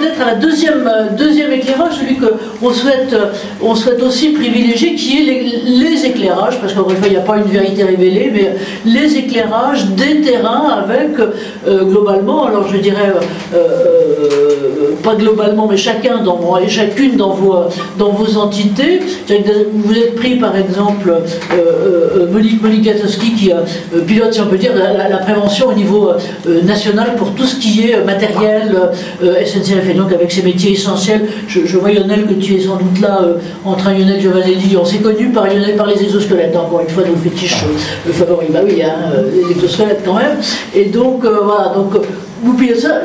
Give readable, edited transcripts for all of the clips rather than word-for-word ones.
peut-être à la deuxième éclairage, celui qu'on souhaite aussi privilégier, qui est les éclairages, parce qu'encore une fois, il n'y a pas une vérité révélée, mais les éclairages des terrains avec, globalement, alors je dirais, pas globalement, mais chacun et chacune dans vos entités. Vous êtes pris, par exemple, Monique Gatowski, qui pilote, si on peut dire, la prévention au niveau national pour tout ce qui est matériel, SNCF, et donc avec ses métiers essentiels. Je vois, Lionel, que tu es sans doute là, entre Lionel Giovanelli. On s'est connus par les exosquelettes, encore une fois, nos fétiches favoris. Bah oui, hein, les exosquelettes quand même. Et donc, voilà, donc, vous pilotez ça,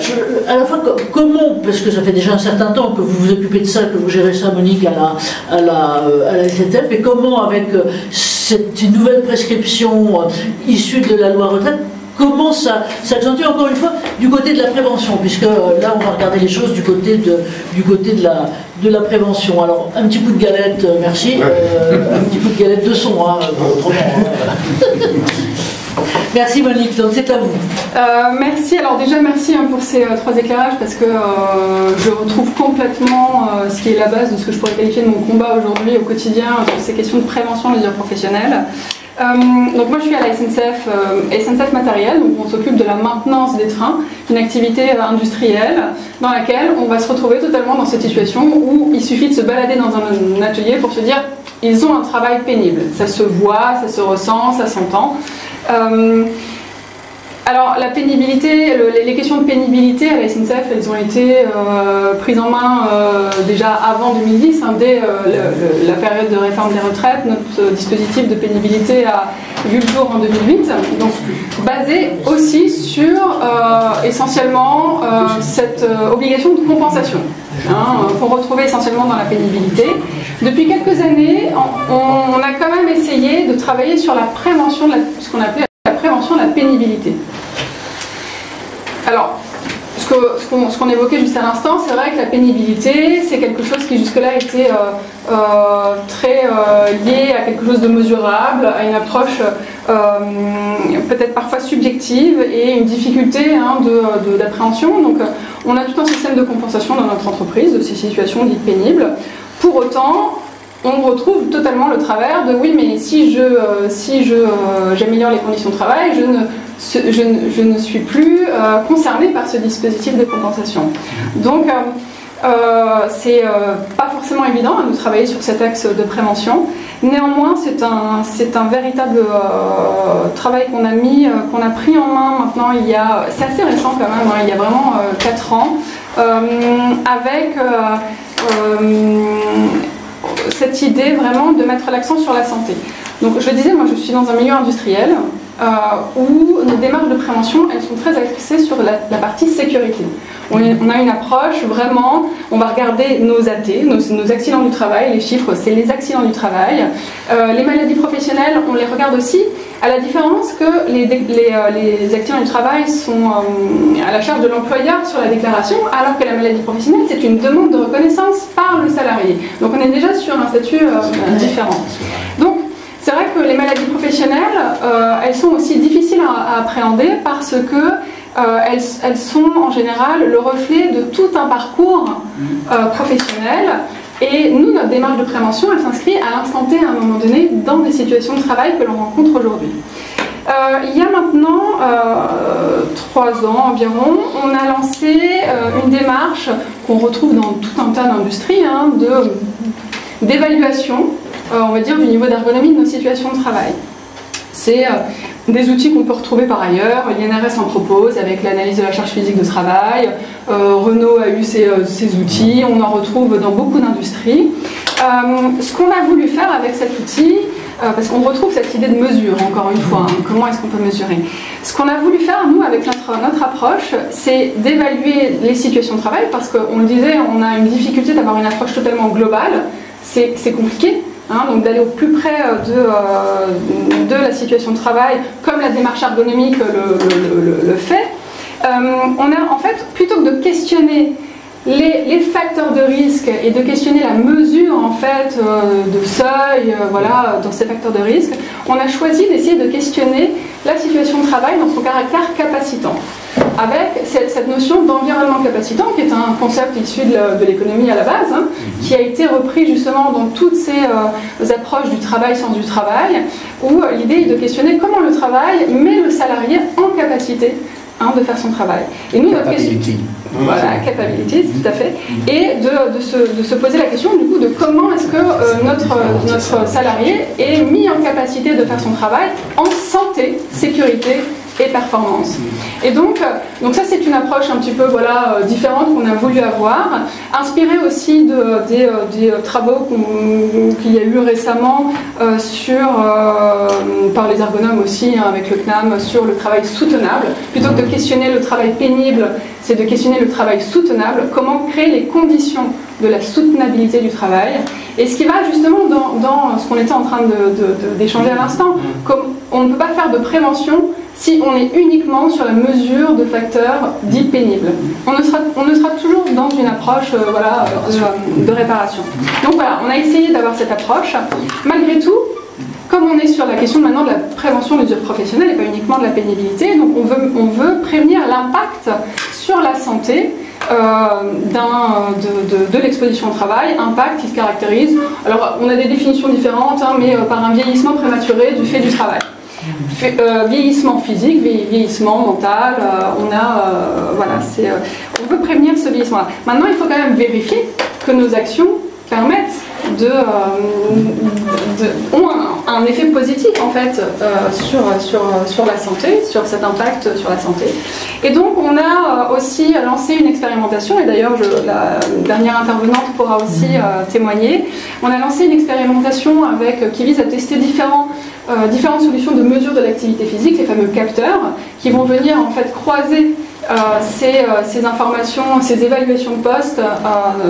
à la fois, comment, parce que ça fait déjà un certain temps que vous vous occupez de ça, que vous gérez ça, Monique, à la SNCF, et comment, avec cette nouvelle prescription issue de la loi retraite, comment ça s'accentue encore une fois du côté de la prévention, puisque là on va regarder les choses du côté de la prévention. Alors un petit coup de galette, merci, un petit coup de galette de son, hein, autrement. Merci Monique, donc c'est à vous. Merci, alors déjà merci pour ces trois éclairages, parce que je retrouve complètement ce qui est la base de ce que je pourrais qualifier de mon combat aujourd'hui au quotidien sur ces questions de prévention des usures professionnelles. Donc moi je suis à la SNCF Matériel, donc on s'occupe de la maintenance des trains, une activité industrielle dans laquelle on va se retrouver totalement dans cette situation où il suffit de se balader dans un atelier pour se dire ils ont un travail pénible, ça se voit, ça se ressent, ça s'entend. Alors la pénibilité, les questions de pénibilité à la SNCF, elles ont été prises en main déjà avant 2010, hein, dès la période de réforme des retraites. Notre dispositif de pénibilité a vu le jour en 2008, donc basé aussi sur essentiellement cette obligation de compensation, hein, qu'on retrouvait essentiellement dans la pénibilité. Depuis quelques années, on a quand même essayé de travailler sur la prévention de ce qu'on appelait la prévention de la pénibilité. Alors, ce qu'on évoquait juste à l'instant, c'est vrai que la pénibilité, c'est quelque chose qui jusque-là était très lié à quelque chose de mesurable, à une approche peut-être parfois subjective et une difficulté d'appréhension. Donc, on a tout un système de compensation dans notre entreprise de ces situations dites pénibles. Pour autant, on retrouve totalement le travers de oui, mais si j'améliore les conditions de travail, je ne suis plus concernée par ce dispositif de compensation. Donc, c'est pas forcément évident de travailler sur cet axe de prévention. Néanmoins, c'est un véritable travail qu'on a pris en main maintenant. C'est assez récent quand même, hein, il y a vraiment 4 ans, avec cette idée vraiment de mettre l'accent sur la santé. Donc je le disais, moi je suis dans un milieu industriel où nos démarches de prévention, elles sont très axées sur la partie sécurité. On a une approche vraiment, on va regarder nos AT, nos accidents du travail, les chiffres c'est les accidents du travail. Les maladies professionnelles, on les regarde aussi, à la différence que les accidents du travail sont à la charge de l'employeur sur la déclaration, alors que la maladie professionnelle c'est une demande de reconnaissance par le salarié. Donc on est déjà sur un statut différent. Donc c'est vrai que les maladies professionnelles, elles sont aussi difficiles à appréhender parce que elles sont en général le reflet de tout un parcours professionnel. Et nous, notre démarche de prévention, elle s'inscrit à l'instant T, à un moment donné, dans des situations de travail que l'on rencontre aujourd'hui. Il y a maintenant 3 ans environ, on a lancé une démarche qu'on retrouve dans tout un tas d'industries, hein, d'évaluation, on va dire, du niveau d'ergonomie de nos situations de travail. C'est des outils qu'on peut retrouver par ailleurs. L'INRS en propose avec l'analyse de la charge physique de travail. Renault a eu ces outils. On en retrouve dans beaucoup d'industries. Ce qu'on a voulu faire avec cet outil, parce qu'on retrouve cette idée de mesure, encore une fois, hein, comment est-ce qu'on peut mesurer. Ce qu'on a voulu faire, nous, avec notre approche, c'est d'évaluer les situations de travail, parce qu'on le disait, on a une difficulté d'avoir une approche totalement globale. C'est compliqué. Hein, donc d'aller au plus près de la situation de travail, comme la démarche ergonomique le fait. On a en fait, plutôt que de questionner les facteurs de risque et de questionner la mesure en fait de seuil, voilà, dans ces facteurs de risque, on a choisi d'essayer de questionner la situation de travail dans son caractère capacitant. avec cette notion d'environnement capacitant, qui est un concept issu de l'économie à la base, hein, qui a été repris justement dans toutes ces approches du travail, sens du travail, où l'idée est de questionner comment le travail met le salarié en capacité de faire son travail. Et nous, notre question, voilà, capability, tout à fait, et de se poser la question du coup de comment est-ce que notre salarié est mis en capacité de faire son travail en santé, sécurité et performance. Et donc ça c'est une approche un petit peu différente qu'on a voulu avoir, inspirée aussi des travaux qu'il y a eu récemment par les ergonomes aussi, hein, avec le CNAM, sur le travail soutenable. Plutôt que de questionner le travail pénible, c'est de questionner le travail soutenable, comment créer les conditions de la soutenabilité du travail. Et ce qui va justement dans ce qu'on était en train d'échanger à l'instant, comme on ne peut pas faire de prévention si on est uniquement sur la mesure de facteurs dits pénibles. On ne sera toujours dans une approche de réparation. Donc voilà, on a essayé d'avoir cette approche. Malgré tout, comme on est sur la question maintenant de la prévention de l'usure professionnelle et pas uniquement de la pénibilité, donc on veut prévenir l'impact sur la santé de l'exposition au travail, impact qui se caractérise. Alors on a des définitions différentes, hein, mais par un vieillissement prématuré du fait du travail. Vieillissement physique, vieillissement mental, on veut prévenir ce vieillissement-là. Maintenant, il faut quand même vérifier que nos actions permettent ont un effet positif en fait sur la santé, sur cet impact sur la santé. Et donc on a aussi lancé une expérimentation, et d'ailleurs la dernière intervenante pourra aussi témoigner. On a lancé une expérimentation qui vise à tester différentes solutions de mesure de l'activité physique, les fameux capteurs, qui vont venir en fait croiser ces informations, ces évaluations de poste,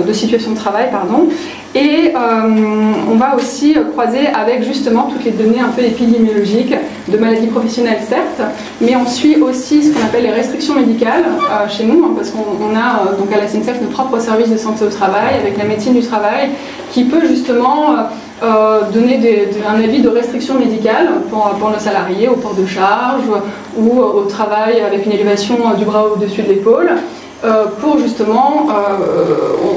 de situation de travail, pardon, et on va aussi croiser avec justement toutes les données un peu épidémiologiques de maladies professionnelles certes, mais on suit aussi ce qu'on appelle les restrictions médicales chez nous, hein, parce qu'on a donc à la SNCF notre propre service de santé au travail avec la médecine du travail qui peut justement donner un avis de restriction médicale pour le salarié au port de charge ou au travail avec une élévation du bras au-dessus de l'épaule, pour justement,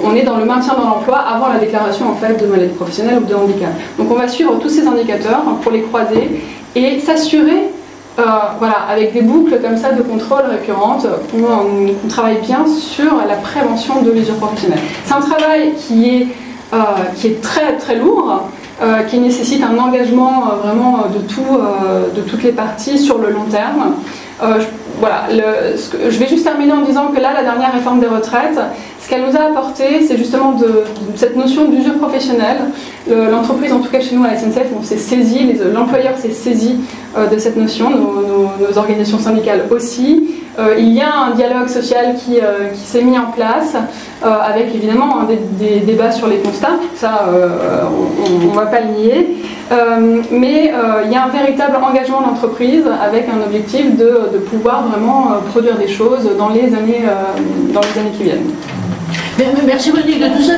on est dans le maintien dans l'emploi avant la déclaration en fait de maladie professionnelle ou de handicap. Donc on va suivre tous ces indicateurs pour les croiser et s'assurer, avec des boucles comme ça de contrôle récurrentes, qu'on travaille bien sur la prévention de l'usure professionnelle. C'est un travail qui est très très lourd, qui nécessite un engagement vraiment de toutes les parties sur le long terme. Je vais juste terminer en disant que là, la dernière réforme des retraites, ce qu'elle nous a apporté, c'est justement cette notion d'usure professionnelle. L'entreprise, en tout cas chez nous à la SNCF, on s'est saisi, l'employeur s'est saisi de cette notion, nos organisations syndicales aussi. Il y a un dialogue social qui s'est mis en place, avec évidemment des débats sur les constats, ça on ne va pas le nier, mais il y a un véritable engagement de l'entreprise avec un objectif de pouvoir vraiment produire des choses dans les années qui viennent. Merci Monique de tout ça.